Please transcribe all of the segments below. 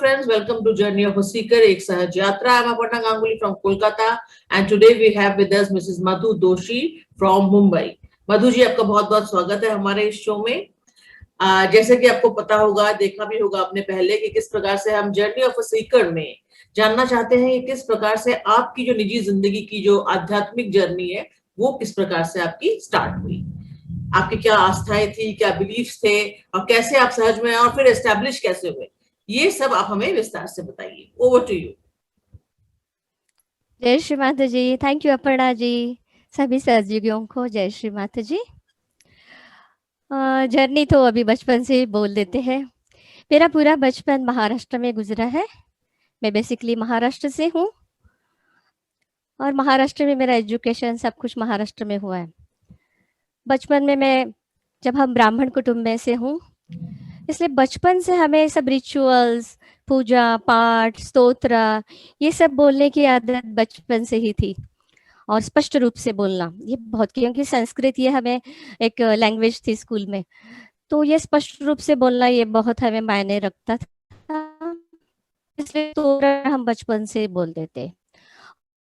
friends, welcome to Journey of a Seeker, एक सहज यात्रा. I'm Aparna Ganguly from Kolkata and today we have with us Mrs. Madhu Doshi from Mumbai. Madhu ji, आपका बहुत बहुत स्वागत है हमारे इस शो में. जैसे कि आपको पता होगा, देखा भी होगा आपने पहले कि किस प्रकार से हम जर्नी ऑफ अ सीकर में जानना चाहते हैं कि किस प्रकार से आपकी जो निजी जिंदगी की जो आध्यात्मिक जर्नी है वो किस प्रकार से आपकी स्टार्ट हुई, आपकी क्या आस्थाएं थी, क्या बिलीफ्स थे और कैसे आप सहज में और फिर एस्टैब्लिश कैसे हुए, ये सब आप हमें विस्तार से बताइए. Over to you. जय श्री माता जी. Thank you Aparna ji. सभी सहयोगियों को जय श्री माता जी. जर्नी तो अभी बचपन से बोल देते हैं. मेरा पूरा बचपन महाराष्ट्र में गुजरा है. मैं बेसिकली महाराष्ट्र से हूँ और महाराष्ट्र में मेरा एजुकेशन सब कुछ महाराष्ट्र में हुआ है. बचपन में मैं जब हम ब्राह्मण कुटुंब में से हूँ, इसलिए बचपन से हमें सब रिचुअल्स, पूजा पाठ, स्तोत्र, ये सब बोलने की आदत बचपन से ही थी. और स्पष्ट रूप से बोलना ये बहुत, क्योंकि संस्कृत ये हमें एक लैंग्वेज थी स्कूल में, तो ये स्पष्ट रूप से बोलना ये बहुत हमें मायने रखता था. इसलिए तो हम बचपन से बोल देते.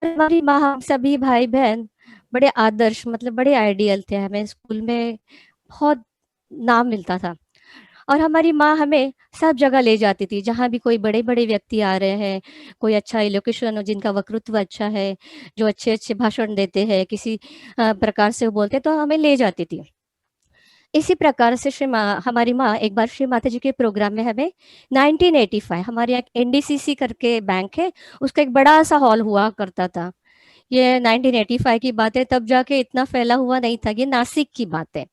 हमारी माँ, हम सभी भाई बहन बड़े आदर्श, मतलब बड़े आइडियल थे. हमें स्कूल में बहुत नाम मिलता था और हमारी माँ हमें सब जगह ले जाती थी. जहाँ भी कोई बड़े बड़े व्यक्ति आ रहे हैं, कोई अच्छा एलोकेशन हो, जिनका वक्तृत्व अच्छा है, जो अच्छे अच्छे भाषण देते हैं, किसी प्रकार से वो बोलते, तो हमें ले जाती थी. इसी प्रकार से हमारी माँ एक बार श्री माता जी के प्रोग्राम में हमें 1985, हमारे यहाँ एनडीसीसी करके बैंक है, उसका एक बड़ा सा हॉल हुआ करता था. ये 1985 की बात है. तब जाके इतना फैला हुआ नहीं था. ये नासिक की बात है.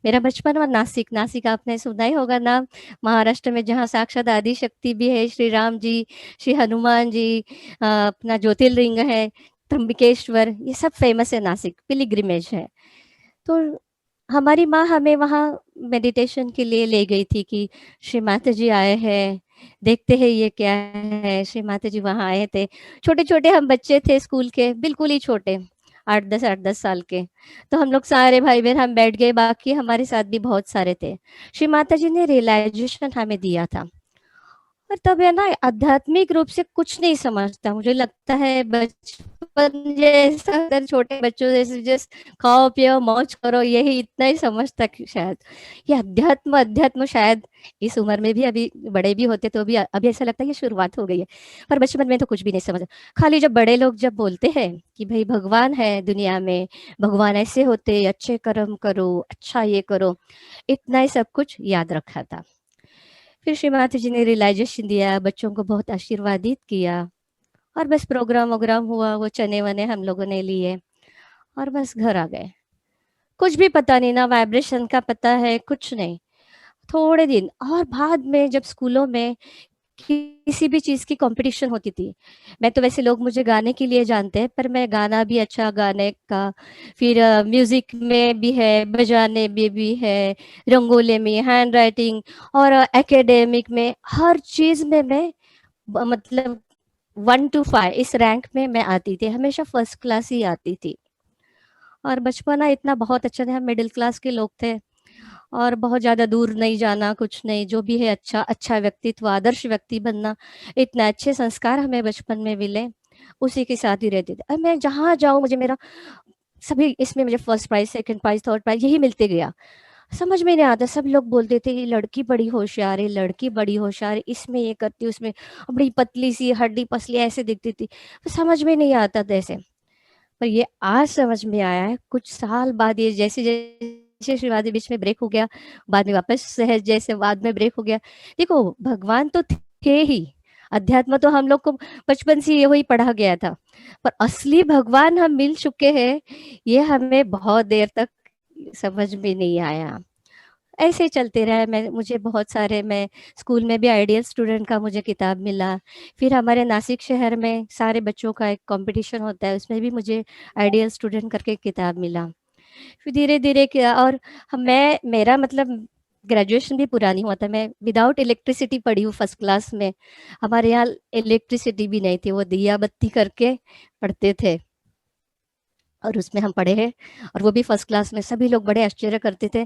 मेरा बचपन और नासिक. नासिक आपने सुना ही होगा नाम, महाराष्ट्र में जहाँ साक्षात आदि शक्ति भी है, श्री राम जी, श्री हनुमान जी, अपना ज्योतिर्लिंग है, त्र्यंबकेश्वर, ये सब फेमस है. नासिक पिलिग्रिमेज है. तो हमारी माँ हमें वहाँ मेडिटेशन के लिए ले गई थी कि श्री माता जी आए हैं, देखते हैं ये क्या है. श्री माता जी वहाँ आए थे. छोटे छोटे हम बच्चे थे स्कूल के, बिल्कुल ही छोटे, 8-10 साल के. तो हम लोग सारे भाई बहन हम बैठ गए, बाकी हमारे साथ भी बहुत सारे थे. श्री माता जी ने रियलाइजेशन हमें दिया था. और तब है ना, आध्यात्मिक रूप से कुछ नहीं समझता. मुझे लगता है बचपन जैसा, अगर छोटे बच्चों जैसे जस्ट खाओ पियो मौज करो, यही इतना ही समझता कि शायद ये अध्यात्म अध्यात्म शायद इस उम्र में भी, अभी बड़े भी होते तो भी अभी ऐसा लगता है ये शुरुआत हो गई है. पर बचपन में तो कुछ भी नहीं समझा. खाली जब बड़े लोग जब बोलते हैं कि भाई भगवान है दुनिया में, भगवान ऐसे होते, अच्छे कर्म करो, अच्छा ये करो, इतना ही सब कुछ याद रखा था. फिर श्री माता जी ने रियलाइजेशन दिया, बच्चों को बहुत आशीर्वादित किया और बस प्रोग्राम वोग्राम हुआ, वो चने वने हम लोगों ने लिए और बस घर आ गए. कुछ भी पता नहीं, ना वाइब्रेशन का पता है, कुछ नहीं. थोड़े दिन और बाद में जब स्कूलों में किसी भी चीज़ की कंपटीशन होती थी, मैं तो वैसे लोग मुझे गाने के लिए जानते हैं, पर मैं गाना भी अच्छा गाने का, फिर म्यूजिक में भी है, बजाने में भी है, रंगोली में, हैंड राइटिंग और एकेडमिक में, हर चीज़ में मैं मतलब 1 to 5 इस रैंक में मैं आती थी. हमेशा फर्स्ट क्लास ही आती थी. और बचपना इतना बहुत अच्छा था. हम मिडिल क्लास के लोग थे और बहुत ज़्यादा दूर नहीं जाना, कुछ नहीं, जो भी है अच्छा अच्छा व्यक्तित्व, आदर्श व्यक्ति बनना, इतने अच्छे संस्कार हमें बचपन में मिले, उसी के साथ ही रहते थे. और मैं जहाँ जाऊँ मुझे मेरा सभी इसमें मुझे first prize, second prize, third prize यही मिलते गया. समझ में नहीं आता. सब लोग बोलते थे ये लड़की बड़ी होशियार है, लड़की बड़ी होशियार है, इसमें ये करती, उसमें बड़ी पतली सी हड्डी पसली ऐसे दिखती थी. तो समझ में नहीं आता था ऐसे. पर ये आज समझ में आया है कुछ साल बाद. ये जैसे जैसे शुरुआत बीच में ब्रेक हो गया, बाद में वापस सहज जैसे बाद में ब्रेक हो गया. देखो भगवान तो थे ही, अध्यात्म तो हम लोग को बचपन से ये वही पढ़ा गया था, पर असली भगवान हम मिल चुके हैं, ये हमें बहुत देर तक समझ में नहीं आया. ऐसे ही चलते रहे. मुझे बहुत सारे, मैं स्कूल में भी आइडियल स्टूडेंट का मुझे किताब मिला. फिर हमारे नासिक शहर में सारे बच्चों का एक कंपटीशन होता है, उसमें भी मुझे आइडियल स्टूडेंट करके किताब मिला. फिर धीरे धीरे क्या, और मैं, मेरा मतलब ग्रेजुएशन भी पूरा नहीं हुआ था. मैं विदाउट इलेक्ट्रिसिटी पढ़ी हूँ फर्स्ट क्लास में. हमारे यहाँ इलेक्ट्रिसिटी भी नहीं थी, वो दिया बत्ती करके पढ़ते थे. और उसमें हम पढ़े हैं, और वो भी फर्स्ट क्लास में। सभी लोग बड़े आश्चर्य करते थे,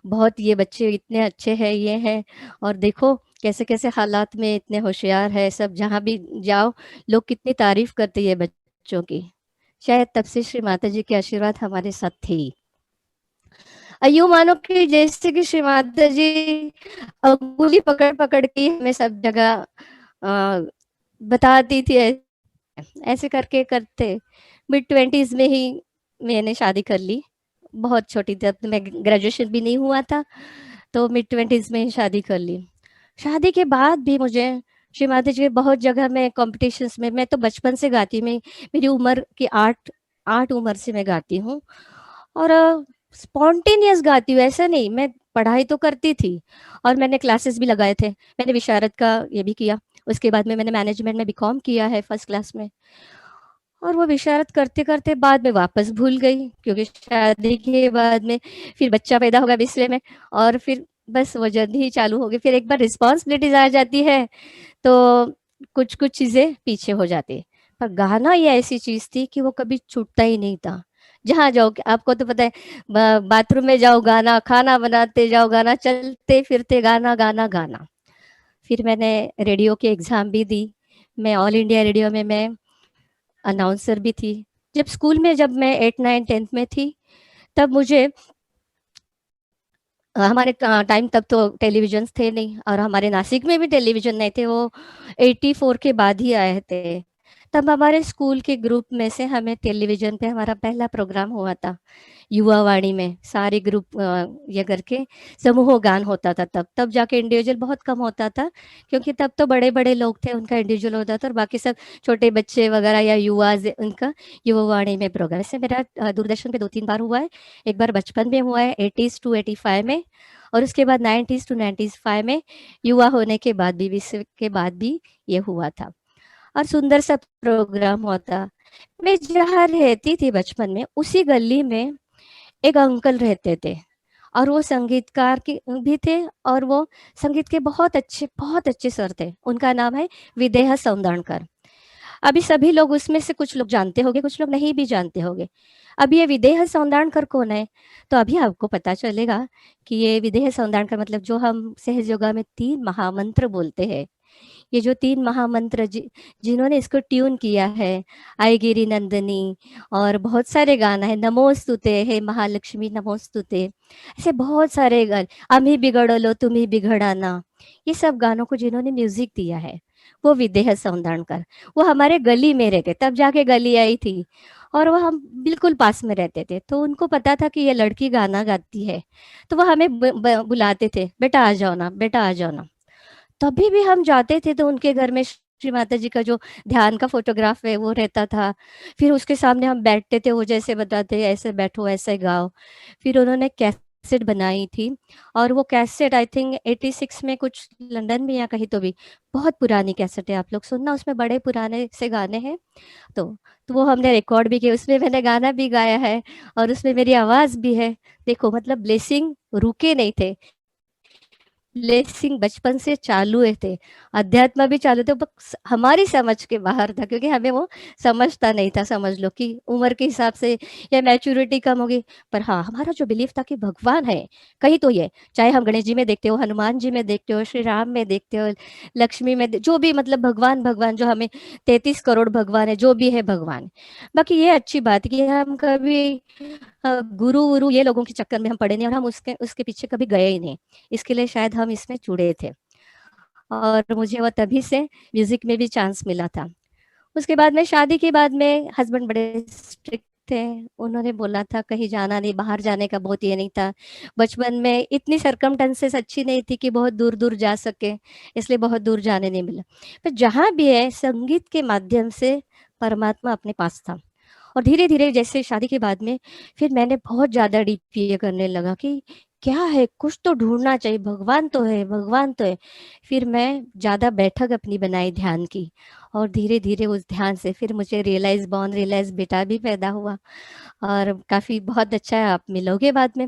बहुत ये बच्चे इतने अच्छे हैं, ये हैं, और देखो कैसे कैसे हालात में इतने होशियार है सब, जहाँ भी जाओ लोग कितनी तारीफ करते हैं बच्चों की। शायद तब से श्री माता जी के आशीर्वाद हमारे साथ थे ही। यूं मानो कि जैसे कि श्री माता जी अंगुली पकड़ पकड़ के हमें सब जगह बताती थी, ऐसे करके करते मिड 20s में ही मैंने शादी कर ली। बहुत छोटी थी, अब तो मैं ग्रेजुएशन भी नहीं हुआ था, तो मिड 20s में ही शादी कर ली। शादी के बाद भी मुझे श्री माता जी के बहुत जगह में कॉम्पिटिशन्स में, मैं तो बचपन से गाती, मैं मेरी उम्र की 8 उम्र से मैं गाती हूँ, और स्पॉन्टेनियस गाती हूँ, ऐसा नहीं, मैं पढ़ाई तो करती थी, और मैंने क्लासेस भी लगाए थे, मैंने विशारद का ये भी किया, उसके बाद में मैंने मैनेजमेंट में बीकॉम किया है फर्स्ट क्लास में। और वो विशारद करते करते बाद में वापस भूल गई, क्योंकि शादी के बाद में फिर बच्चा पैदा होगा बीच में, और फिर बस वो जर्नी ही चालू हो गई। फिर एक बार रिस्पॉन्सिबिलिटीज आ जाती है तो कुछ कुछ चीजें पीछे हो जाती है। पर गाना ये ऐसी चीज थी कि वो कभी छूटता ही नहीं था। जहाँ जाओ, आपको तो पता है, बाथरूम में जाओ गाना, खाना बनाते जाओ गाना, चलते फिरते गाना गाना गाना। फिर मैंने रेडियो के एग्जाम भी दी, मैं ऑल इंडिया रेडियो में मैं अनाउंसर भी थी। जब स्कूल में, जब मैं 8 9 10th में थी, तब मुझे हमारे टाइम तब तो टेलीविजन थे नहीं, और हमारे नासिक में भी टेलीविजन नहीं थे, वो 84 के बाद ही आए थे। तब हमारे स्कूल के ग्रुप में से हमें टेलीविजन पे हमारा पहला प्रोग्राम हुआ था, युवा वाणी में सारे ग्रुप ये करके समूह गान होता था। तब तब जाके इंडिविजुअल बहुत कम होता था, क्योंकि तब तो बड़े बड़े लोग थे, उनका इंडिविजुअल होता था, और बाकी सब छोटे बच्चे वगैरह या युवा उनका युवा वाणी में प्रोग्राम। ऐसे मेरा दूरदर्शन पे 2 3 बार हुआ है। एक बार बचपन में हुआ है 80s to 85 में, और उसके बाद 90s to 95 में युवा होने के बाद भी, विश्व के बाद भी ये हुआ था, और सुंदर सा प्रोग्राम होता। मैं जहाँ रहती थी बचपन में, उसी गली में एक अंकल रहते थे, और वो संगीतकार के भी थे, और वो संगीत के बहुत अच्छे सर थे। उनका नाम है विदेहा सौंदणकर। अभी सभी लोग उसमें से कुछ लोग जानते होंगे, कुछ लोग नहीं भी जानते होंगे। अब ये विदेह सौंदणकर कौन है, तो अभी आपको पता चलेगा कि ये विदेह सौंदणकर मतलब जो हम सहज योगा में 3 महामंत्र बोलते हैं, ये जो 3 महामंत्र जिन्होंने इसको ट्यून किया है, आई गिरी नंदनी, और बहुत सारे गाना है, नमोस्तुते है महालक्ष्मी नमोस्तुते, ऐसे बहुत सारे गाने, अमी बिगड़लो तुम्ही बिगड़ाना, ये सब गानों को जिन्होंने म्यूजिक दिया है वो विदेह सौंदणकर। वो हमारे गली में रहते, तब जाके गली आई थी, और वो हम बिल्कुल पास में रहते थे, तो उनको पता था कि ये लड़की गाना गाती है, तो वो हमें बुलाते थे, बेटा आ जाओ ना, बेटा आ जाओ ना। तभी भी हम जाते थे तो उनके घर में श्री माता जी का जो ध्यान का फोटोग्राफ है वो रहता था। फिर उसके सामने हम बैठते थे, वो जैसे बताते ऐसे बैठो ऐसे गाओ। फिर उन्होंने कैसेट बनाई थी, और वो कैसेट आई थिंक 86 में कुछ लंदन में या कहीं तो भी, बहुत पुरानी कैसेट है, आप लोग सुनना, उसमें बड़े पुराने से गाने हैं। तो तो वो हमने रिकॉर्ड भी किया, उसमें मैंने गाना भी गाया है, और उसमें मेरी आवाज भी है। देखो मतलब ब्लेसिंग रुके नहीं थे, ब्लेसिंग बचपन से चालू है थे, अध्यात्म भी चालू थे, बस हमारी समझ के बाहर था, क्योंकि हमें वो समझता नहीं था, समझ लो कि उम्र के हिसाब से या मैच्योरिटी कम होगी। पर हाँ, हमारा जो बिलीफ था कि भगवान है कहीं, तो ये चाहे हम गणेश जी में देखते हो, हनुमान जी में देखते हो, श्री राम में देखते हो, लक्ष्मी में जो भी मतलब भगवान भगवान जो हमें 33 करोड़ भगवान है, जो भी है भगवान। बाकी ये अच्छी बात कि हम कभी गुरु वुरु ये लोगों के चक्कर में हम पड़े नहीं, और हम उसके उसके पीछे कभी गए ही नहीं। इसके लिए शायद हम इसमें जुड़े थे, और मुझे वो तभी से म्यूजिक में भी चांस मिला था। उसके बाद में शादी के बाद में हस्बैंड बड़े स्ट्रिक्ट थे, उन्होंने बोला था कहीं जाना नहीं, बाहर जाने का बहुत ये नहीं था। बचपन में इतनी सरकमटेंसेस अच्छी नहीं थी कि बहुत दूर दूर जा सके, इसलिए बहुत दूर जाने नहीं मिला। पर जहाँ भी है संगीत के माध्यम से परमात्मा अपने पास था। और धीरे धीरे जैसे शादी के बाद में फिर मैंने बहुत ज़्यादा डीप ये करने लगा कि क्या है, कुछ तो ढूंढना चाहिए, भगवान तो है, भगवान तो है। फिर मैं ज़्यादा बैठक अपनी बनाई ध्यान की, और धीरे धीरे उस ध्यान से फिर मुझे रियलाइज बॉर्न रियलाइज बेटा भी पैदा हुआ, और काफ़ी बहुत अच्छा है, आप मिलोगे बाद में।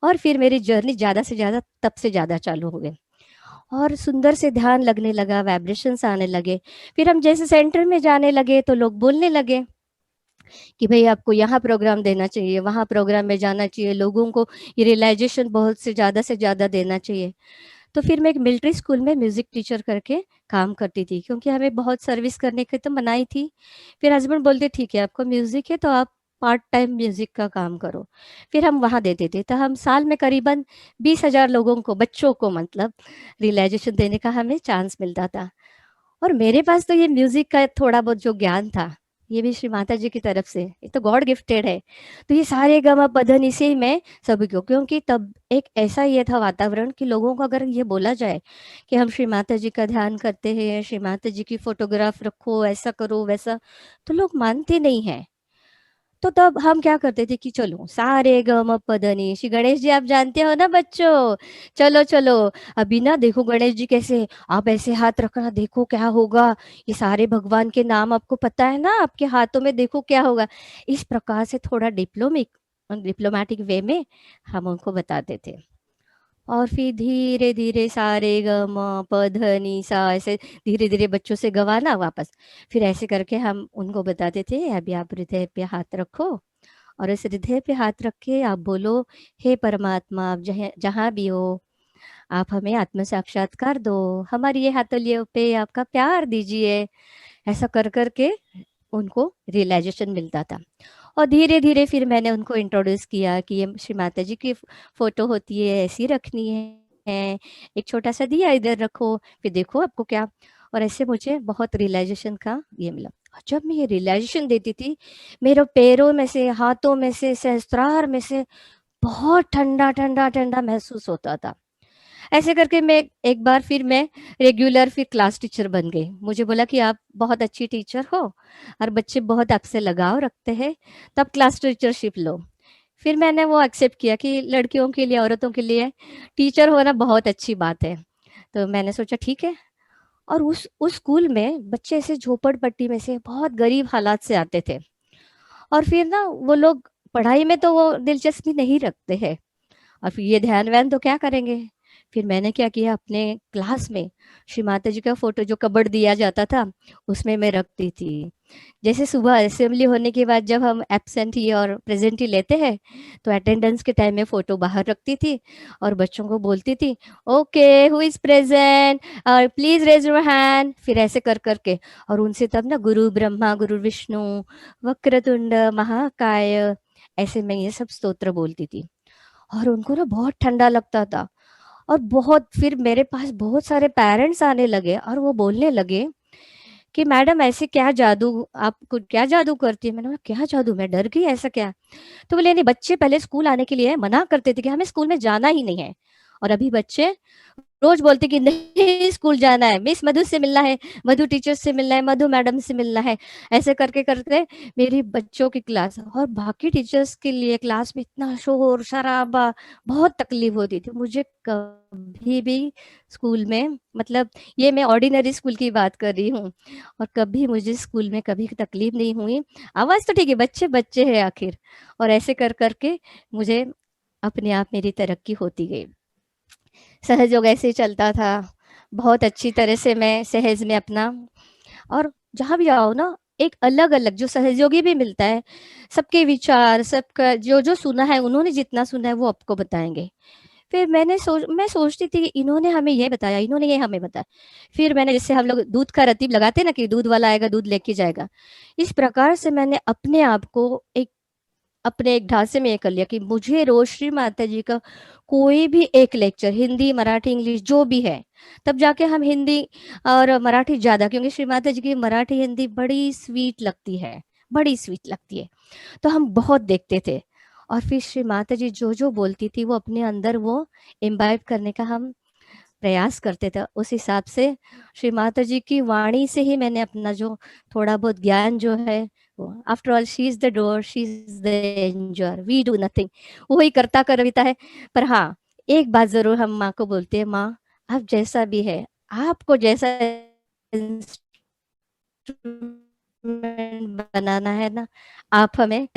और फिर मेरी जर्नी ज़्यादा से ज़्यादा तब से ज़्यादा चालू हो गई, और सुंदर से ध्यान लगने लगा, वाइब्रेशंस आने लगे। फिर हम जैसे सेंटर में जाने लगे तो लोग बोलने लगे, कि भाई आपको यहाँ प्रोग्राम देना चाहिए, वहाँ प्रोग्राम में जाना चाहिए, लोगों को ये रियलाइजेशन बहुत से ज़्यादा देना चाहिए। तो फिर मैं एक मिलिट्री स्कूल में म्यूज़िक टीचर करके काम करती थी, क्योंकि हमें बहुत सर्विस करने की तो मनाही थी। फिर हस्बैंड बोलते ठीक है आपको म्यूज़िक है तो आप पार्ट टाइम म्यूज़िक का काम करो। फिर हम वहाँ देते थे, तो हम साल में करीबन 20,000 लोगों को, बच्चों को मतलब रियलाइजेशन देने का हमें चांस मिलता था। और मेरे पास तो ये म्यूजिक का थोड़ा बहुत जो ज्ञान था, ये भी श्री माता जी की तरफ से, ये तो गॉड गिफ्टेड है। तो ये सारे गमा पधन इसी में सभी को, क्योंकि तब एक ऐसा ये था वातावरण कि लोगों को अगर ये बोला जाए कि हम श्री माता जी का ध्यान करते हैं, श्री माता जी की फोटोग्राफ रखो, ऐसा करो वैसा, तो लोग मानते नहीं हैं। तो तब हम क्या करते थे कि चलो सारे ग म प ध नि, श्री गणेश जी आप जानते हो ना बच्चों, चलो चलो अभी ना देखो गणेश जी कैसे, आप ऐसे हाथ रखना देखो क्या होगा, ये सारे भगवान के नाम आपको पता है ना, आपके हाथों में देखो क्या होगा। इस प्रकार से थोड़ा डिप्लोमेटिक वे में हम उनको बताते थे। और फिर धीरे धीरे सारे ग म प ध नि सा ऐसे धीरे धीरे बच्चों से गवाना वापस। फिर ऐसे करके हम उनको बताते थे अभी आप हृदय पे हाथ रखो, और इस हृदय पे हाथ रख के आप बोलो, हे परमात्मा आप जहाँ जहाँ भी हो, आप हमें आत्म साक्षात्कार दो, हमारी ये हथेलियों पे आपका प्यार दीजिए। ऐसा कर कर के उनको रियलाइजेशन मिलता था। और धीरे धीरे फिर मैंने उनको इंट्रोड्यूस किया कि ये श्री माता जी की फोटो होती है, ऐसी रखनी है, एक छोटा सा दिया इधर रखो, फिर देखो आपको क्या। और ऐसे मुझे बहुत रियलाइजेशन का ये मिला। और जब मैं ये रियलाइजेशन देती थी, मेरे पैरों में से, हाथों में से, सहस्त्रार में से बहुत ठंडा ठंडा ठंडा महसूस होता था। ऐसे करके मैं एक बार फिर मैं रेगुलर फिर क्लास टीचर बन गई। मुझे बोला कि आप बहुत अच्छी टीचर हो और बच्चे बहुत आपसे लगाव रखते हैं, तो आप क्लास टीचरशिप लो। फिर मैंने वो एक्सेप्ट किया कि लड़कियों के लिए, औरतों के लिए टीचर होना बहुत अच्छी बात है। तो मैंने सोचा ठीक है। और उस स्कूल में बच्चे ऐसे झोपड़पट्टी में से बहुत गरीब हालात से आते थे, और फिर ना वो लोग पढ़ाई में तो वो दिलचस्पी नहीं रखते हैं, और फिर ये ध्यान वैन तो क्या करेंगे। फिर मैंने क्या किया, अपने क्लास में श्री माता जी का फोटो जो कबर्ड दिया जाता था उसमें मैं रखती थी। जैसे सुबह असेंबली होने के बाद जब हम एब्सेंट ही और प्रेजेंट ही लेते हैं, तो अटेंडेंस के टाइम में फोटो बाहर रखती थी और बच्चों को बोलती थी, ओके हु इज प्रेजेंट और प्लीज रेज योर हैंड, फिर ऐसे कर करके। और उनसे तब ना गुरु ब्रह्मा गुरु विष्णु वक्रतुंड महाकाय, ऐसे मैं ये सब स्तोत्र बोलती थी। और उनको ना बहुत ठंडा लगता था। और बहुत फिर मेरे पास बहुत सारे पेरेंट्स आने लगे और वो बोलने लगे कि मैडम ऐसे क्या जादू, आप क्या जादू करती है। मैंने बोला क्या जादू, मैं डर गई, ऐसा क्या। तो बोले नहीं, बच्चे पहले स्कूल आने के लिए मना करते थे कि हमें स्कूल में जाना ही नहीं है, और अभी बच्चे रोज बोलते कि नहीं स्कूल जाना है, मिस मधु से मिलना है, मधु टीचर से मिलना है, मधु मैडम से मिलना है। ऐसे करके करके मेरी बच्चों की क्लास और बाकी टीचर्स के लिए क्लास में इतना शोर शराबा, बहुत तकलीफ होती थी मुझे। कभी भी स्कूल में, मतलब ये मैं ऑर्डिनरी स्कूल की बात कर रही हूँ, और कभी मुझे स्कूल में कभी तकलीफ नहीं हुई। आवाज तो ठीक है, बच्चे बच्चे हैं आखिर। और ऐसे कर करके मुझे अपने आप मेरी तरक्की होती गई। सहयोग ऐसे ही चलता था, बहुत अच्छी तरह से मैं सहज में अपना। और जहाँ भी आओ ना, एक अलग अलग जो सहयोगी भी मिलता है, सबके विचार, सबका जो जो सुना है, उन्होंने जितना सुना है वो आपको बताएंगे। फिर मैं सोचती थी कि इन्होंने हमें ये बताया, इन्होंने ये हमें बताया। फिर मैंने, जैसे हम लोग दूध का रतीब लगाते हैं ना कि दूध वाला आएगा दूध लेके जाएगा, इस प्रकार से मैंने अपने आप को एक अपने एक ढांचे में ये कर लिया कि मुझे रोज श्री माता जी का कोई भी एक लेक्चर, हिंदी मराठी इंग्लिश जो भी है, तब जाके हम हिंदी और मराठी ज्यादा, क्योंकि श्री माता जी की मराठी हिंदी बड़ी स्वीट लगती है, बड़ी स्वीट लगती है, तो हम बहुत देखते थे। और फिर श्री माता जी जो जो बोलती थी वो अपने अंदर वो इम्बाइब करने का हम प्रयास करते थे। उस हिसाब से श्री माता जी की वाणी से ही मैंने अपना जो थोड़ा बहुत ज्ञान जो है वो, after all she is the door, she is the enjoyer, we do nothing, वो ही करता करविता है। पर हाँ, एक बात जरूर हम माँ को बोलते हैं, माँ आप जैसा भी है, आपको जैसा इंस्ट्रूमेंट बनाना है ना, आप हमें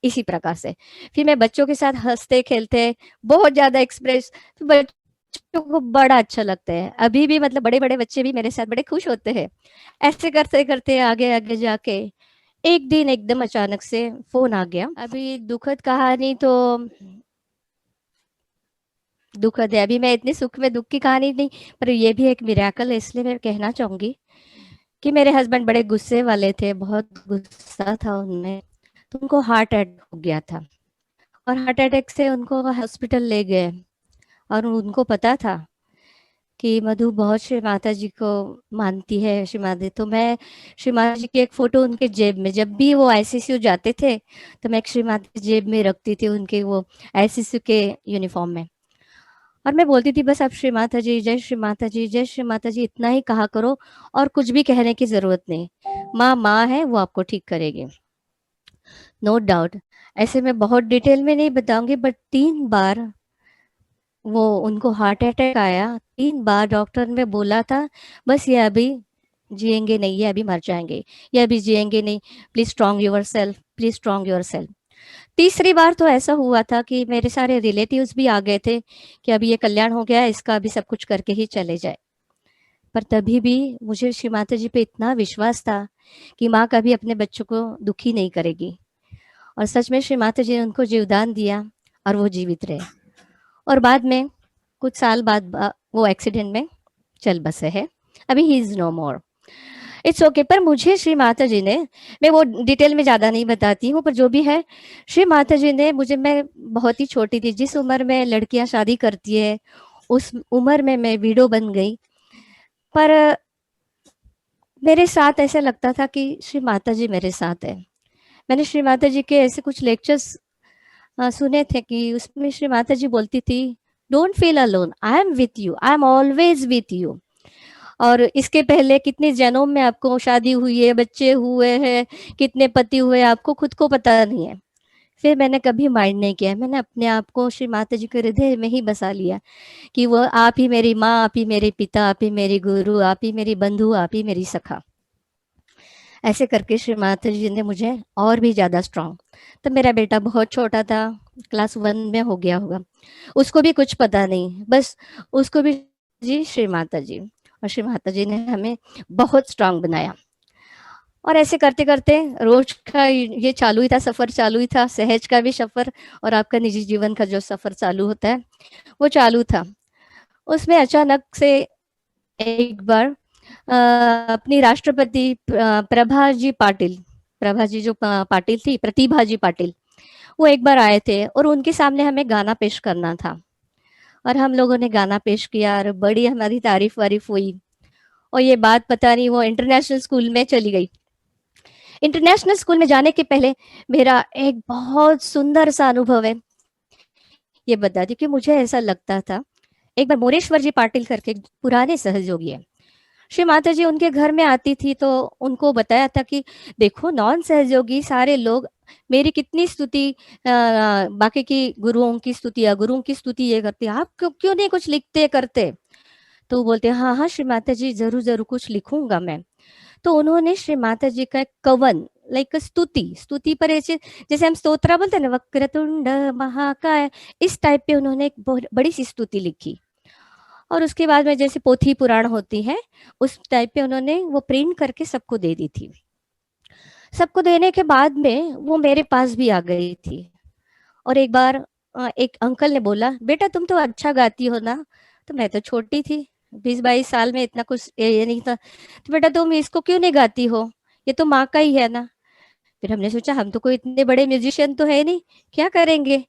इसी प्रकार से। फिर मैं बच्चों के साथ हंसते खेलते, बहुत ज्यादा एक्सप्रेस, बच्चों को बड़ा अच्छा लगता है अभी भी, मतलब बड़े बड़े बच्चे भी मेरे साथ बड़े खुश होते हैं। ऐसे करते करते आगे आगे जाके एक दिन एकदम अचानक से फोन आ गया। अभी दुखद कहानी तो दुखद है, अभी मैं इतने सुख में दुख की कहानी नहीं, पर ये भी एक मिरेकल है, इसलिए मैं कहना चाहूंगी कि मेरे हस्बैंड बड़े गुस्से वाले थे, बहुत गुस्सा था उनमें, तो उनको हार्ट अटैक हो गया था। और हार्ट अटैक से उनको हॉस्पिटल ले गए, और उनको पता था कि मधु बहुत श्री माता जी को मानती है, श्री माता, तो मैं श्री माता जी की एक फोटो उनके जेब में, जब भी वो आईसीयू जाते थे तो मैं एक श्री माता की जेब में रखती थी, उनके वो आईसीयू के यूनिफॉर्म में। और मैं बोलती थी बस आप श्री माता जी, जय श्री माता जी, जय श्री माता जी, इतना ही कहा करो, और कुछ भी कहने की जरूरत नहीं, माँ माँ है, वो आपको ठीक करेगी। No doubt. ऐसे मैं बहुत डिटेल में नहीं बताऊंगी, बट 3 बार वो उनको हार्ट अटैक आया, 3 बार डॉक्टर ने बोला था बस ये अभी जिएंगे नहीं, ये अभी मर जाएंगे, ये अभी जिएंगे नहीं, please strong your self, please strong your self. तीसरी बार तो ऐसा हुआ था कि मेरे सारे रिलेटिव्स भी आ गए थे कि अभी ये कल्याण हो गया है, इसका अभी सब कुछ करके ही चले जाए। पर तभी भी मुझे श्री माता जी पे इतना विश्वास था कि माँ कभी अपने बच्चों को दुखी नहीं करेगी। और सच में श्री माता जी ने उनको जीवदान दिया, और वो जीवित रहे। और बाद में कुछ साल बाद वो एक्सीडेंट में चल बसे है, अभी ही is no more. It's okay. पर मुझे श्री माता जी ने, मैं वो डिटेल में ज़्यादा नहीं बताती हूँ, पर जो भी है, श्री माता जी ने मुझे, मैं बहुत ही छोटी थी, जिस उम्र में लड़कियां शादी करती है उस उम्र में मैं विडो बन गई, पर मेरे साथ ऐसे लगता था कि श्री माता जी मेरे साथ है। मैंने श्री माता जी के ऐसे कुछ लेक्चर्स सुने थे कि उसमें श्री माता जी बोलती थी, don't feel alone, I am with you, I am always with you. और इसके पहले कितने जन्मों में आपको शादी हुई है, बच्चे हुए हैं, कितने पति हुए, आपको खुद को पता नहीं है। फिर मैंने कभी माइंड नहीं किया, मैंने अपने आप को श्री माता जी के हृदय में ही बसा लिया कि वो आप ही मेरी माँ, आप ही मेरे पिता, आप ही मेरी गुरु, आप ही मेरी बंधु, आप ही मेरी सखा। ऐसे करके श्री माता जी ने मुझे और भी ज़्यादा स्ट्रांग। तो मेरा बेटा बहुत छोटा था, क्लास 1 में हो गया होगा, उसको भी कुछ पता नहीं, बस उसको भी जी श्री माता जी, और श्री माता जी ने हमें बहुत स्ट्रांग बनाया। और ऐसे करते करते रोज का ये चालू ही था, सफर चालू ही था, सहज का भी सफर और आपका निजी जीवन का जो सफर चालू होता है वो चालू था। उसमें अचानक से एक बार अपनी राष्ट्रपति प्रभा जी पाटिल, प्रभा जी जो पाटिल थी, प्रतिभा जी पाटिल, वो एक बार आए थे और उनके सामने हमें गाना पेश करना था। और हम लोगों ने गाना पेश किया और बड़ी हमारी तारीफ वारीफ हुई। और ये बात पता नहीं वो इंटरनेशनल स्कूल में चली गई। इंटरनेशनल स्कूल में जाने के पहले मेरा एक बहुत सुंदर सा अनुभव है, ये बता दी कि मुझे ऐसा लगता था, एक बार मोरेश्वर जी पाटिल करके पुराने सहयोगी है, श्री माता जी उनके घर में आती थी तो उनको बताया था कि देखो नॉन सहयोगी सारे लोग मेरी कितनी स्तुति, बाकी की गुरुओं की स्तुति या गुरुओं की स्तुति ये करते, आप क्यों नहीं कुछ लिखते करते। तो वो बोलते हाँ हाँ श्री माता जी, जरूर जरूर कुछ लिखूंगा मैं। तो उन्होंने श्री माता जी का एक कवन, लाइक स्तुति, स्तुति पर ऐसे जैसे हम स्तोत्रा बोलते हैं ना, वक्रतुंड महाकाय, इस टाइप पे उन्होंने एक बहुत बड़ी सी स्तुति लिखी। और उसके बाद में जैसे पोथी पुराण होती है उस टाइप पे उन्होंने वो प्रिंट करके सबको दे दी थी। सबको देने के बाद में वो मेरे पास भी आ गई थी। और एक बार एक अंकल ने बोला, बेटा तुम तो अच्छा गाती हो ना। तो मैं तो छोटी थी, 20-22 साल में इतना कुछ ये नहीं था। तो बेटा तुम इसको क्यों नहीं गाती हो, ये तो माँ का ही है ना। फिर हमने सोचा हम तो कोई इतने बड़े म्यूजिशियन तो है नहीं, क्या करेंगे।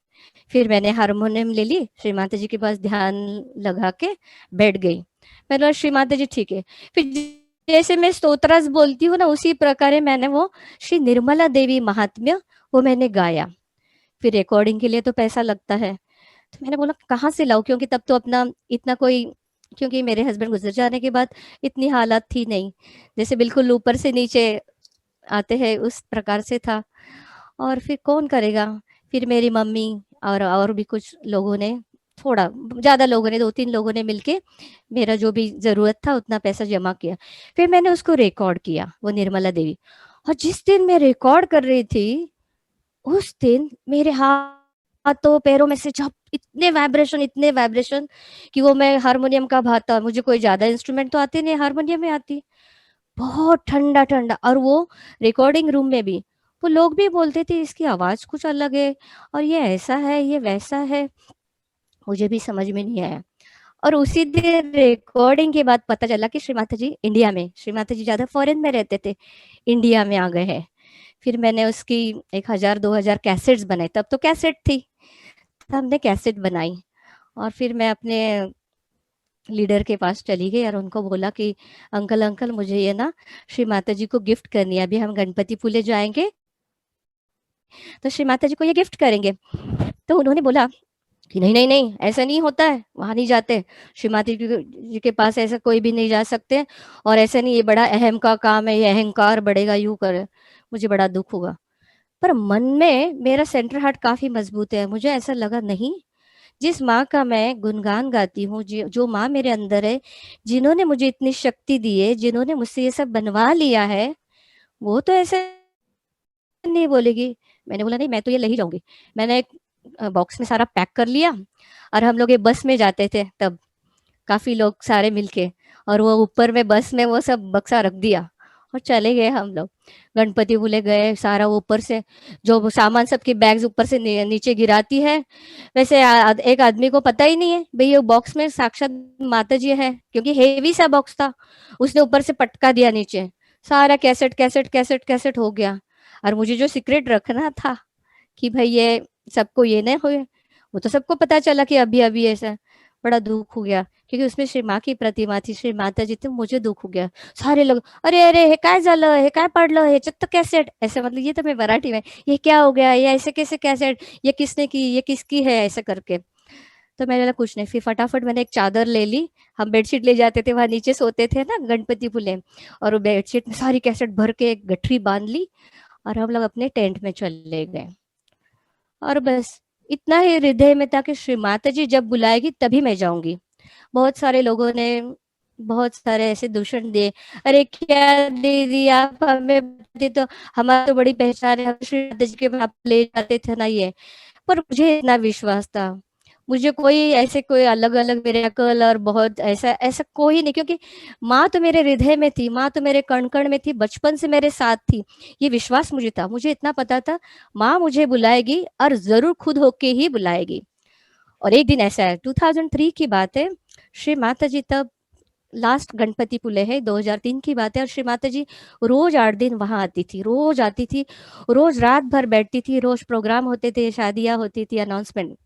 फिर मैंने हारमोनियम ले ली, श्री माता जी के पास ध्यान लगा के बैठ गई। मैंने बोला श्री माता जी ठीक है। फिर जैसे मैं स्तोत्रस बोलती हूँ ना, उसी प्रकार मैंने वो श्री निर्मला देवी महात्म्य वो मैंने गाया। फिर रिकॉर्डिंग के लिए तो पैसा लगता है, तो मैंने बोला कहाँ से लाऊं, क्योंकि तब तो अपना इतना कोई, क्योंकि मेरे हस्बैंड गुजर जाने के बाद इतनी हालत थी नहीं, जैसे बिल्कुल ऊपर से नीचे आते हैं उस प्रकार से था। और फिर कौन करेगा। फिर मेरी मम्मी और भी कुछ लोगों ने, थोड़ा ज़्यादा लोगों ने, 2-3 लोगों ने मिलके मेरा जो भी ज़रूरत था उतना पैसा जमा किया। फिर मैंने उसको रिकॉर्ड किया, वो निर्मला देवी। और जिस दिन मैं रिकॉर्ड कर रही थी उस दिन मेरे हाथों पैरों में से जब इतने वाइब्रेशन कि वो मैं हारमोनियम का भाता, मुझे कोई ज्यादा इंस्ट्रूमेंट तो आते नहीं, हारमोनियम में आती, बहुत ठंडा ठंडा। और वो रिकॉर्डिंग रूम में भी वो लोग भी बोलते थे इसकी आवाज कुछ अलग है, और ये ऐसा है, ये वैसा है, मुझे भी समझ में नहीं आया। और उसी दिन रिकॉर्डिंग के बाद पता चला कि श्री माता जी इंडिया में, श्री माता जी ज्यादा फॉरेन में रहते थे, इंडिया में आ गए हैं। फिर मैंने उसकी 1000-2000 कैसेट्स बनाए, तब तो कैसेट थी, तब हमने कैसेट बनाई। और फिर मैं अपने लीडर के पास चली गई और उनको बोला कि अंकल अंकल मुझे ये ना श्री माता जी को गिफ्ट करनी है, अभी हम गणपति पुले जाएंगे तो श्री माता जी को ये गिफ्ट करेंगे। तो उन्होंने बोला कि नहीं नहीं नहीं, ऐसा नहीं होता है, वहां नहीं जाते, श्री माता जी के पास ऐसा कोई भी नहीं जा सकते, और ऐसा नहीं, ये बड़ा अहम का काम है, ये अहंकार बढ़ेगा, यूं करे। मुझे बड़ा दुख हुआ, पर मन में मेरा सेंटर हार्ट काफी मजबूत है। मुझे ऐसा लगा नहीं, जिस माँ का मैं गुणगान गाती हूँ, जो माँ मेरे अंदर है, जिन्होंने मुझे इतनी शक्ति दी है, जिन्होंने मुझसे ये सब बनवा लिया है, वो तो ऐसे नहीं बोलेगी। मैंने बोला नहीं, मैं तो ये ले ही जाऊंगी। मैंने एक बॉक्स में सारा पैक कर लिया, और हम लोग ये बस में जाते थे तब, काफी लोग सारे मिलके, और वो ऊपर में बस में वो सब बक्सा रख दिया और चले गए हम लोग। गणपति बुले गए, सारा ऊपर से जो वो सामान, सबके बैग्स ऊपर से नीचे गिराती है। वैसे एक आदमी को पता ही नहीं है भाई ये बॉक्स में साक्षात माता जी है, क्योंकि हेवी सा बॉक्स था। उसने ऊपर से पटका दिया नीचे, सारा कैसेट कैसेट कैसेट कैसेट हो गया। और मुझे जो सीक्रेट रखना था कि भाई ये सबको ये नहीं हुए, वो तो सबको पता चला कि अभी अभी ऐसा। बड़ा दुख हो गया, क्योंकि उसमें श्री माँ की प्रतिमा थी, श्री माता जी थे, मुझे दुख हो गया। सारे लोग अरे अरे हे काय झालं, हे काय पडलं, हे चत्त कैसेट, ऐसे मतलब ये तो मैं मराठी में, ये क्या हो गया, ये ऐसे कैसे कैसेट, ये किसने की, ये किसकी है, ऐसे करके। तो मैंने बोला कुछ नहीं, फिर फटाफट मैंने एक चादर ले ली। हम बेडशीट ले जाते थे, वहां नीचे सोते थे ना गणपति पुले, और वो बेडशीट में सारी कैसेट भर के एक गठरी बांध ली, और हम लोग अपने टेंट में चले गए। और बस इतना ही हृदय में था कि श्री माता जी जब बुलाएगी तभी मैं जाऊंगी। बहुत सारे लोगों ने बहुत सारे ऐसे दूषण दिए, अरे क्या दीदी आप हमें बताते तो, हमारा तो बड़ी पहचान है, हम श्री माता जी के आप ले जाते थे ना ये। पर मुझे इतना विश्वास था, मुझे कोई ऐसे कोई अलग अलग मिरेकल और बहुत ऐसा ऐसा कोई नहीं, क्योंकि माँ तो मेरे हृदय में थी, माँ तो मेरे कण कण में थी, बचपन से मेरे साथ थी। ये विश्वास मुझे था, मुझे इतना पता था माँ मुझे बुलाएगी और जरूर खुद होके ही बुलाएगी। और एक दिन ऐसा है, 2003 की बात है, श्री माता जी तब लास्ट गणपति पुले है, 2003 की बात है, और श्री माता जी रोज 8 दिन वहां आती थी, रोज आती थी, रोज रात भर बैठती थी, रोज प्रोग्राम होते थे, शादियां होती थी, अनाउंसमेंट।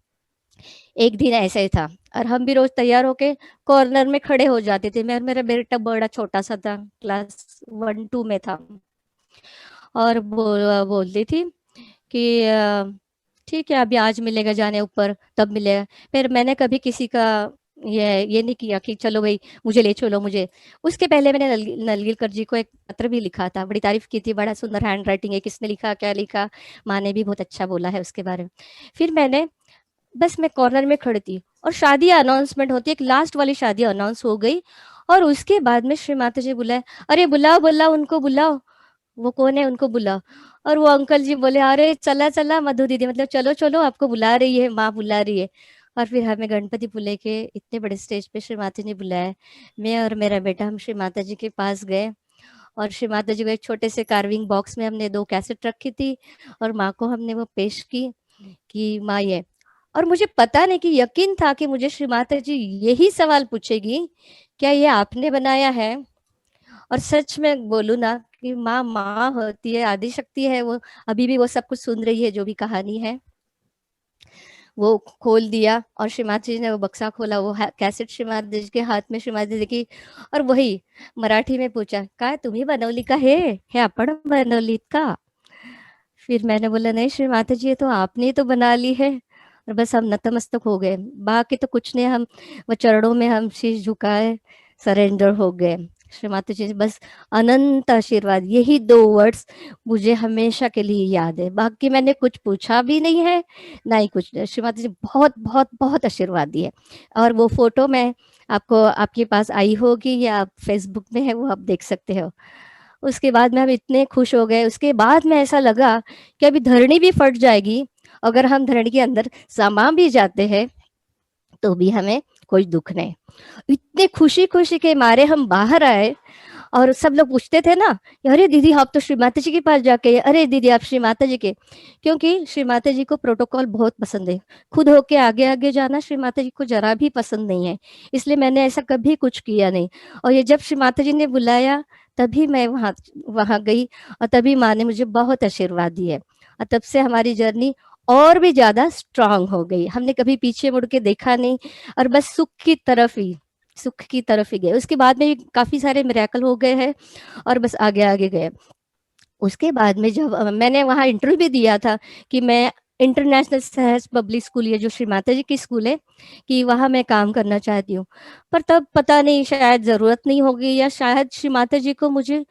एक दिन ऐसा ही था, और हम भी रोज तैयार होके कॉर्नर में खड़े हो जाते थे। मैं और मेरा बेटा बड़ा छोटा सा था, क्लास 1-2 में था, और बोलती थी कि ठीक है अभी आज मिलेगा जाने ऊपर, तब मिलेगा। फिर मैंने कभी किसी का ये नहीं किया कि चलो भाई मुझे ले चलो मुझे। उसके पहले मैंने नलगिलकर जी को एक पत्र भी लिखा था, बड़ी तारीफ की थी, बड़ा सुंदर हैंड राइटिंग है, किसने लिखा क्या लिखा, माँ ने भी बहुत अच्छा बोला है उसके बारे में। फिर मैंने बस मैं कॉर्नर में खड़ी थी, और शादी अनाउंसमेंट होती है, एक लास्ट वाली शादी अनाउंस हो गई, और उसके बाद में श्री माता जी बुलाए, अरे बुलाओ बुलाओ उनको बुलाओ, वो कौन है उनको बुलाओ। और वो अंकल जी बोले अरे चला चला मधु दीदी, मतलब चलो चलो आपको बुला रही है, माँ बुला रही है। और फिर हमें गणपति पुले के इतने बड़े स्टेज पे श्री माता जी ने बुलाया। मैं और मेरा बेटा हम श्री माता जी के पास गए, और श्री माता जी को एक छोटे से कार्विंग बॉक्स में हमने 2 कैसेट रखी थी, और माँ को हमने वो पेश की कि माँ ये। और मुझे पता नहीं कि यकीन था कि मुझे श्री माता जी यही सवाल पूछेगी, क्या ये आपने बनाया है। और सच में बोलूं ना कि माँ माँ होती है, आदि शक्ति है वो, अभी भी वो सब कुछ सुन रही है जो भी कहानी है। वो खोल दिया, और श्री माता जी ने वो बक्सा खोला, वो कैसेट श्री माता जी के हाथ में, श्री माता जी की, और वही मराठी में पूछा काय तुम्ही बनवली का हे आपण बनवलीत का। फिर मैंने बोला नहीं श्री माता जी ये तो आपने ही तो बना ली है। और बस हम नतमस्तक हो गए, बाकी तो कुछ नहीं, हम वो चरणों में हम शीश झुकाए, सरेंडर हो गए। श्री माता जी बस अनंत आशीर्वाद, यही 2 वर्ड्स मुझे हमेशा के लिए याद है, बाकी मैंने कुछ पूछा भी नहीं है, ना ही कुछ। श्री माता जी बहुत बहुत बहुत आशीर्वाद दिए। और वो फोटो मैं आपको, आपके पास आई होगी या आप फेसबुक में है, वो आप देख सकते हो। उसके बाद में हम इतने खुश हो गए, उसके बाद में ऐसा लगा कि अभी धरनी भी फट जाएगी, अगर हम धरनी के अंदर समा भी जाते हैं तो भी हमें कोई दुख नहीं। इतने खुशी खुशी के मारे हम बाहर आए, और सब लोग पूछते थे ना, अरे दीदी आप तो श्री माता जी के पास जाके, अरे दीदी आप श्री माता जी के, क्योंकि श्री माता जी को प्रोटोकॉल बहुत पसंद है। खुद होके आगे आगे जाना श्री माता जी को जरा भी पसंद नहीं है, इसलिए मैंने ऐसा कभी कुछ किया नहीं। और ये जब श्री माता जी ने बुलाया तभी मैं वहाँ वहाँ गई, और तभी माँ ने मुझे बहुत आशीर्वाद दिए, और तब से हमारी जर्नी और भी ज्यादा स्ट्रांग हो गई। हमने कभी पीछे मुड़ के देखा नहीं, और बस सुख की तरफ ही गए। उसके बाद में भी काफी सारे मिरेकल हो गए हैं, और बस आगे आगे गए। उसके बाद में जब मैंने वहाँ इंटरव्यू भी दिया था कि मैं इंटरनेशनल सहज पब्लिक स्कूल, ये जो श्री माता जी की स्कूल है, कि वहाँ मैं काम करना चाहती हूँ। पर तब पता नहीं, शायद ज़रूरत नहीं होगी, या शायद श्री माता जी को मुझे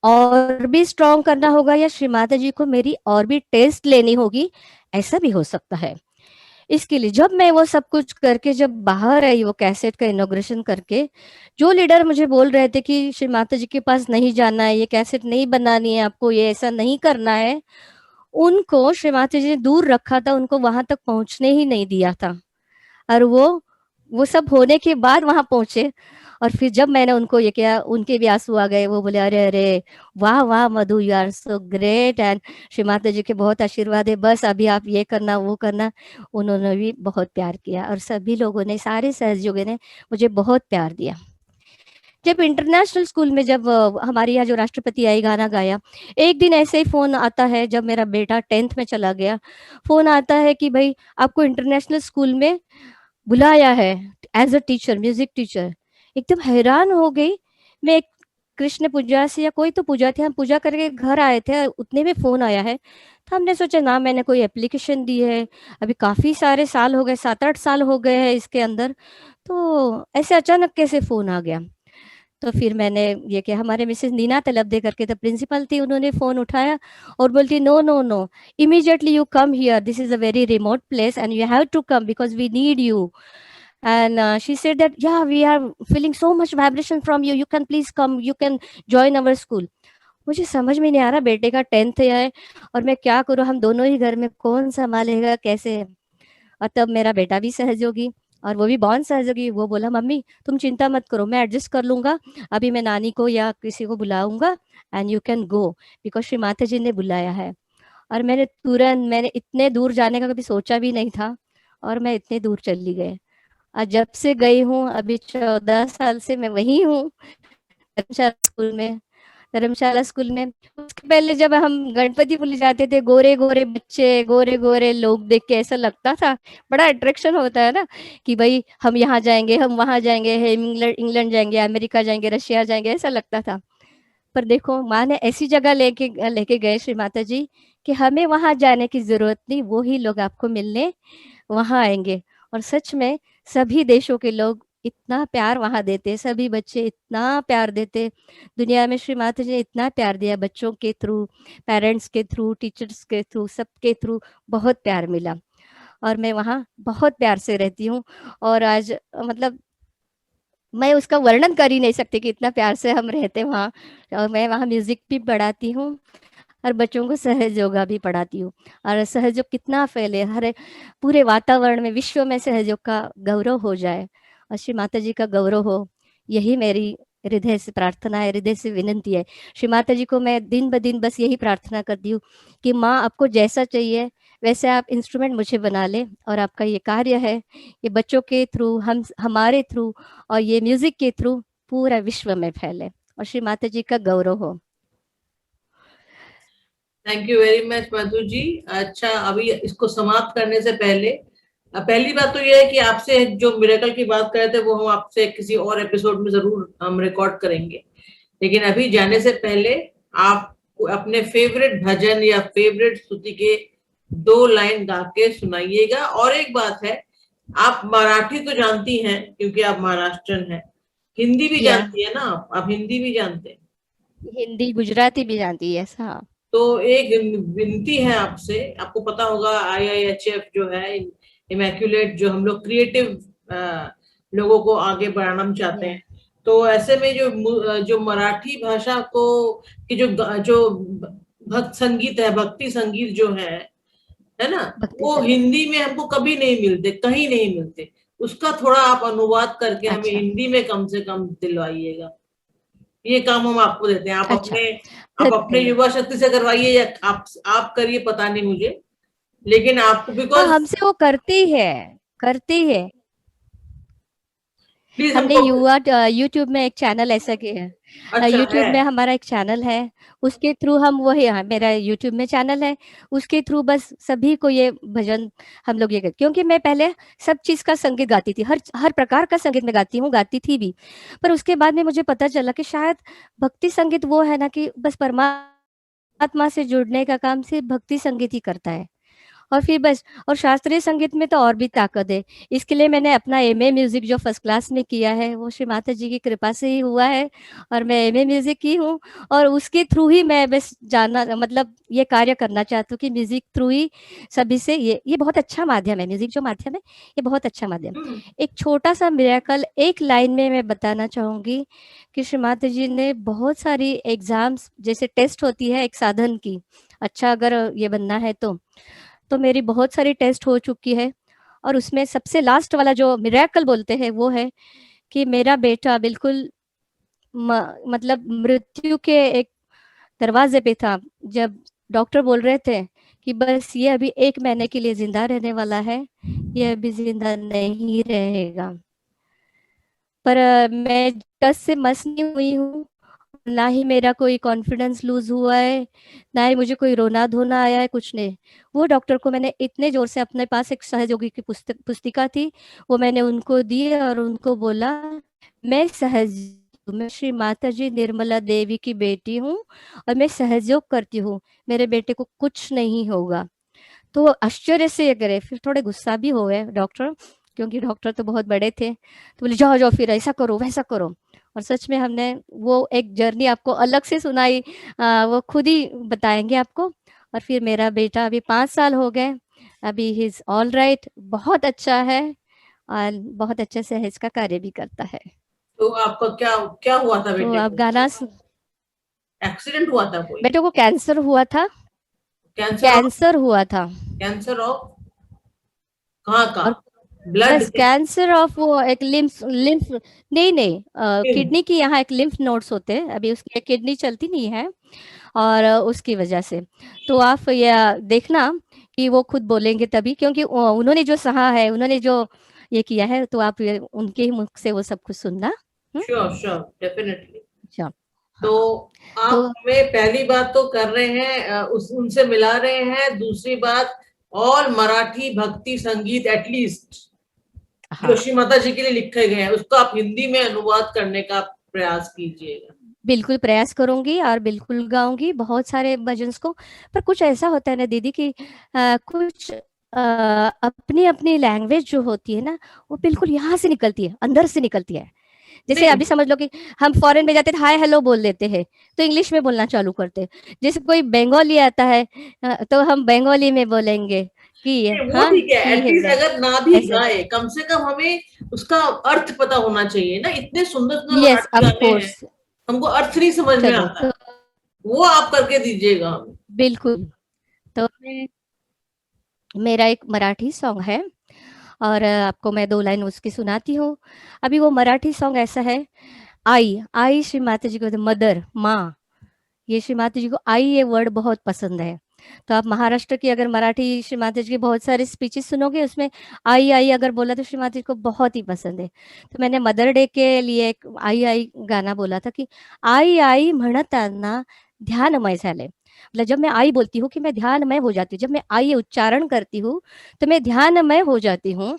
और भी स्ट्रॉन्ग करना होगा, या श्री माता जी को मेरी और भी टेस्ट लेनी होगी, ऐसा भी हो सकता है। इसके लिए जब मैं वो सब कुछ करके जब बाहर आई, वो कैसेट का इनॉग्रेशन करके, जो लीडर मुझे बोल रहे थे कि श्री माता जी के पास नहीं जाना है, ये कैसेट नहीं बनानी है आपको, ये ऐसा नहीं करना है, उनको श्री माता जी ने दूर रखा था, उनको वहां तक पहुंचने ही नहीं दिया था। और वो सब होने के बाद वहां पहुंचे। और फिर जब मैंने उनको ये किया, उनके भी आंसू आ गए। वो बोले, अरे अरे, वाह वाह Madhu, you are so great, and Shri माता जी के बहुत आशीर्वाद है, बस अभी आप ये करना वो करना। उन्होंने भी बहुत प्यार किया, और सभी लोगों ने, सारे सहयोगियों ने मुझे बहुत प्यार दिया। जब इंटरनेशनल स्कूल में, जब हमारे यहाँ जो राष्ट्रपति आई गाना गाया, एक दिन ऐसे ही फोन आता है, जब मेरा बेटा 10th में चला गया, फोन आता है कि भाई आपको इंटरनेशनल स्कूल में बुलाया है as a teacher, music teacher. एकदम हैरान हो गई मैं। एक कृष्ण पूजा से या कोई तो पूजा थी, हम पूजा करके घर आए थे, उतने में फोन आया है। तो हमने सोचा ना मैंने कोई एप्लीकेशन दी है, अभी काफी सारे साल हो गए, 7-8 साल हो गए हैं इसके अंदर, तो ऐसे अचानक कैसे फोन आ गया। तो फिर मैंने ये किया, हमारे मिसेस नीना तलबदे करके तो प्रिंसिपल थी, उन्होंने फोन उठाया और बोलती, no no no, immediately you come here, this is a very remote place and you have to come because we need you. And she said that, yeah, we are feeling so much vibration from you, you can please come, you can join our school. मुझे समझ में नहीं आ रहा, बेटे का 10th है और मैं क्या करूँ, हम दोनों ही घर में, कौन संभालेगा कैसे। और तब मेरा बेटा भी सहयोगी, और वो भी बहुत सहयोगी, वो बोला, मम्मी तुम चिंता मत करो, मैं एडजस्ट कर लूंगा, अभी मैं नानी को या किसी को बुलाऊंगा, and you can go because Shri माता जी ने बुलाया है। और मैंने इतने दूर जाने का कभी सोचा भी नहीं था, और मैं इतने दूर चली गई। आज जब से गई हूँ, अभी 14 साल से मैं वही हूँ, धर्मशाला स्कूल में। धर्मशाला स्कूल में उसके पहले जब हम गणपतिपुर जाते थे, गोरे गोरे बच्चे, गोरे गोरे लोग देख के ऐसा लगता था, बड़ा अट्रैक्शन होता है ना, कि भाई हम यहाँ जाएंगे, हम वहां जाएंगे, हम इंग्लैंड इंग्लैंड जाएंगे, अमेरिका जाएंगे, रशिया जाएंगे, ऐसा लगता था। पर देखो, माँ ने ऐसी जगह लेके लेके गए श्री माता जी, कि हमें वहां जाने की जरूरत नहीं, वो ही लोग आपको मिलने वहां आएंगे। और सच में सभी देशों के लोग इतना प्यार वहां देते, सभी बच्चे इतना प्यार देते। दुनिया में श्री माता जी ने इतना प्यार दिया, बच्चों के थ्रू, पेरेंट्स के थ्रू, टीचर्स के थ्रू, सबके थ्रू बहुत प्यार मिला। और मैं वहाँ बहुत प्यार से रहती हूँ। और आज मतलब मैं उसका वर्णन कर ही नहीं सकती कि इतना प्यार से हम रहते हैं वहाँ। और मैं वहाँ म्यूजिक भी पढ़ाती हूँ, और बच्चों को सहज योगा भी पढ़ाती हूँ। और सहयोग कितना फैले, हर पूरे वातावरण में, विश्व में सहयोग का गौरव हो जाए, और श्री माता जी का गौरव हो, यही मेरी हृदय से प्रार्थना है, हृदय से विनंती है। श्री माता जी को मैं दिन ब दिन बस यही प्रार्थना करती हूँ कि माँ आपको जैसा चाहिए वैसे आप इंस्ट्रूमेंट मुझे बना ले, और आपका ये कार्य है, ये बच्चों के थ्रू, हम हमारे थ्रू, और ये म्यूजिक के थ्रू पूरा विश्व में फैले, और श्री माता जी का गौरव हो। Thank you very much Madhu ji. अच्छा, अभी इसको समाप्त करने से पहले पहली बात तो यह है कि आपसे जो मिरेकल की बात कर रहे थे वो हम आपसे किसी और एपिसोड में जरूर हम रिकॉर्ड करेंगे, लेकिन अभी जाने से पहले आप अपने फेवरेट भजन या फेवरेट स्तुति के 2 लाइन गा के सुनाइएगा। और एक बात है, आप मराठी तो जानती हैं क्योंकि आप महाराष्ट्रन हैं, हिंदी भी या जानती है ना? आप हिंदी भी जानते हैं? हिंदी गुजराती भी जानती है, हाँ। तो एक विनती है आपसे, आपको पता होगा IIHF जो है, इमैक्युलेट, जो हम लोग क्रिएटिव लोगों को आगे बढ़ाना चाहते या हैं, तो ऐसे में जो मराठी भाषा को की जो भक्त संगीत है, भक्ति संगीत जो है ना, भक्ति वो संगीत। हिंदी में हमको कभी नहीं मिलते, कहीं नहीं मिलते। उसका थोड़ा आप अनुवाद करके हमें अच्छा, हिंदी में कम से कम दिलवाइएगा। ये काम हम आपको देते हैं, अच्छा, आप अपने धन्यवाद। युवा शक्ति से करवाइए या आप करिए, पता नहीं मुझे, लेकिन आपको हाँ, बिकॉज हमसे वो करती है। प्लीज हमने हमको। यूट्यूब में एक चैनल ऐसा किया है, अच्छा है। यूट्यूब में हमारा एक चैनल है, उसके थ्रू हम वही, हाँ, मेरा यूट्यूब में चैनल है, उसके थ्रू बस सभी को ये भजन हम लोग ये करते, क्योंकि मैं पहले सब चीज़ का संगीत गाती थी, हर हर प्रकार का संगीत मैं गाती हूँ, गाती थी भी। पर उसके बाद में मुझे पता चला कि शायद भक्ति संगीत वो है ना कि बस परमात्मा से जुड़ने का काम सिर्फ भक्ति संगीत ही करता है। और फिर बस, और शास्त्रीय संगीत में तो और भी ताकत है। इसके लिए मैंने अपना एमए म्यूजिक जो फर्स्ट क्लास में किया है, वो श्री माता जी की कृपा से ही हुआ है, और मैं एमए म्यूजिक की हूँ। और उसके थ्रू ही मैं बस जानना, मतलब ये कार्य करना चाहती हूँ कि म्यूजिक थ्रू ही सभी से, ये बहुत अच्छा माध्यम है, म्यूजिक जो माध्यम है, ये बहुत अच्छा माध्यम। एक छोटा सा मिरेकल एक लाइन में मैं बताना चाहूंगी कि श्री माता जी ने बहुत सारी एग्जाम्स, जैसे टेस्ट होती है एक साधन की, अच्छा अगर ये बनना है तो मेरी बहुत सारी टेस्ट हो चुकी है। और उसमें सबसे लास्ट वाला जो मिरेकल बोलते हैं वो है कि मेरा बेटा बिल्कुल मतलब मृत्यु के एक दरवाजे पे था, जब डॉक्टर बोल रहे थे कि बस ये अभी 1 महीने के लिए जिंदा रहने वाला है, ये अभी जिंदा नहीं रहेगा। पर मैं टस से मस नहीं हुई हूँ, ना ही मेरा कोई कॉन्फिडेंस लूज हुआ है, ना ही मुझे कोई रोना धोना आया है, कुछ नहीं। वो डॉक्टर को मैंने इतने जोर से, अपने पास एक सहयोगी की पुस्तिका थी, वो मैंने उनको दी और उनको बोला, मैं श्री माता जी निर्मला देवी की बेटी हूँ और मैं सहयोग करती हूँ, मेरे बेटे को कुछ नहीं होगा। तो वो आश्चर्य से ये करे, फिर थोड़े गुस्सा भी हो गए डॉक्टर, क्योंकि डॉक्टर तो बहुत बड़े थे, तो बोले जाओ जाओ फिर ऐसा करो वैसा करो। और सच में हमने वो एक जर्नी आपको अलग से सुनाई, वो खुद ही बताएंगे आपको। और फिर मेरा बेटा अभी 5 साल हो गए, अभी ही इज ऑल राइट, बहुत अच्छा है, और बहुत अच्छे से इसका कार्य भी करता है। तो आपका क्या क्या हुआ था तो बेटे अब को? गाना एक्सीडेंट हुआ था कोई? बेटे को कैंसर हुआ था, कैंसर ऑफ? कैंसर हुआ था। कैंसर ऑफ कहाँ का? और ब्लड बस के? कैंसर ऑफ वो एक लिम्फ लिम्फ नहीं नहीं, किडनी की यहाँ एक लिम्फ नोड्स होते हैं, अभी उसकी किडनी चलती नहीं है, और उसकी वजह से। तो आप ये देखना कि वो खुद बोलेंगे तभी, क्योंकि उन्होंने जो सहा है, उन्होंने जो ये किया है, तो आप उनके ही मुख से वो सब कुछ सुनना। हम्म? Sure sure, definitely. अच्छा, तो हाँ। आप तो हमें पहली बात तो कर रहे हैं, उस उनसे मिला रहे हैं, दूसरी बात ऑल मराठी भक्ति संगीत एटलीस्ट जो हाँ, श्री माता जी के लिए लिखे गए हैं उसको आप हिंदी में अनुवाद करने का प्रयास कीजिएगा। बिल्कुल प्रयास करूंगी और बिल्कुल गाऊंगी बहुत सारे भजन्स को। पर कुछ ऐसा होता है ना दीदी कि कुछ अपनी अपनी लैंग्वेज जो होती है ना, वो बिल्कुल यहाँ से निकलती है, अंदर से निकलती है। जैसे नहीं, अभी समझ लो कि हम फॉरेन में जाते थे, हाय हेलो बोल देते हैं, तो इंग्लिश में बोलना चालू करते हैं। जैसे कोई बंगाली आता है, तो हम बंगाली में बोलेंगे कि वो हाँ ठीक है, ही है एटलीस्ट अगर ना भी ऐसे। गाए कम से कम हमें उसका अर्थ पता होना चाहिए ना, इतने सुंदर सुंदर यस मराठी ऑफ गाने हैं, कोर्स। हमको अर्थ नहीं समझ में चलो आता, तो वो आप करके दीजिएगा हमें। बिल्कुल। तो मेरा एक मराठी सॉन्ग है, और आपको मैं 2 लाइन उसकी सुनाती हूँ। अभी वो मराठी सॉन्ग ऐसा है, आई आई श्री माता जी को, मदर माँ, ये श्री माता जी को आई ये वर्ड बहुत पसंद है। तो आप महाराष्ट्र की अगर मराठी श्री माता जी की बहुत सारे स्पीचेस सुनोगे, उसमें आई आई अगर बोला तो श्री माता जी को बहुत ही पसंद है। तो मैंने मदर डे के लिए एक आई आई गाना बोला था कि आई आई म्हणताना ध्यानमय झाले, मतलब जब मैं आई बोलती हूँ कि मैं ध्यानमय हो जाती हूँ, जब मैं आई उच्चारण करती हूँ तो मैं ध्यानमय हो जाती हूँ।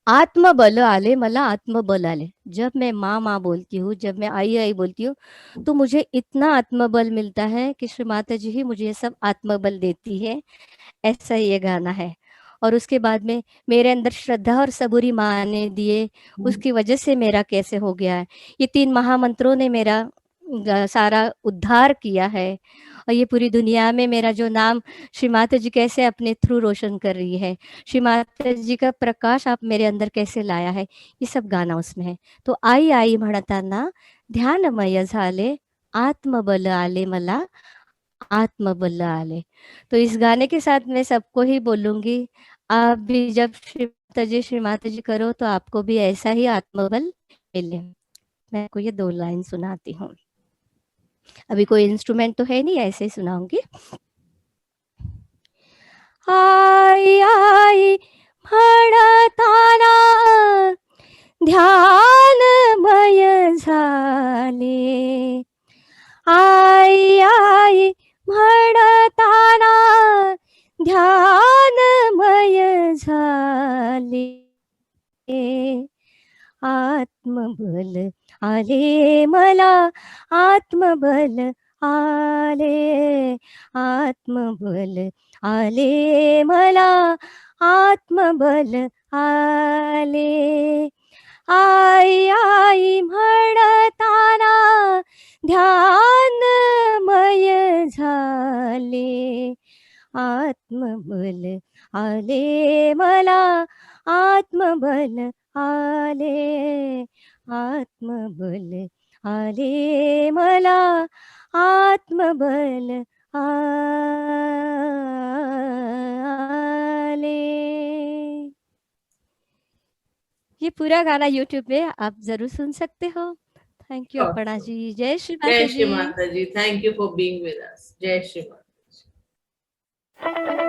आत्मबल आले मला, आत्मबल आले, जब मैं माँ माँ बोलती हूँ, जब मैं आई आई बोलती हूँ, तो मुझे इतना आत्मबल मिलता है कि श्री माता जी ही मुझे ये सब आत्मबल देती है। ऐसा ही ये गाना है। और उसके बाद में मेरे अंदर श्रद्धा और सबूरी माँ ने दिए, उसकी वजह से मेरा कैसे हो गया है, ये 3 महामंत्रों ने मेरा सारा उद्धार किया है। और ये पूरी दुनिया में मेरा जो नाम श्री माता जी कैसे अपने थ्रू रोशन कर रही है, श्री माता जी का प्रकाश आप मेरे अंदर कैसे लाया है, ये सब गाना उसमें है। तो आई आई म्हणताना ध्यानमय झाले, आत्मबल आले मला, आत्मबल आले। तो इस गाने के साथ मैं सबको ही बोलूंगी, आप भी जब श्री माता जी करो तो आपको भी ऐसा ही आत्मबल मिले। मैं आपको ये 2 लाइन सुनाती हूँ। अभी कोई इंस्ट्रूमेंट तो है नहीं, ऐसे ही सुनाऊंगी। आई आई म्हणताना ध्यानमय झाले, आई आई म्हणताना ध्यानमय झाले, आत्मबल आले मला, आत्मबल आले, आत्मबल आले मला, आत्मबल आले, आई आई म्हणताना ध्यानमय झाले, आत्मबल आले मला, आत्मबल आले, आत्मबल आले मला, आत्मबल आले। ये पूरा गाना यूट्यूब पे आप जरूर सुन सकते हो। Thank you Aparna ji. जय श्री माता जय जी। श्री माता जी। Thank you for being with us. जय श्री माता जी।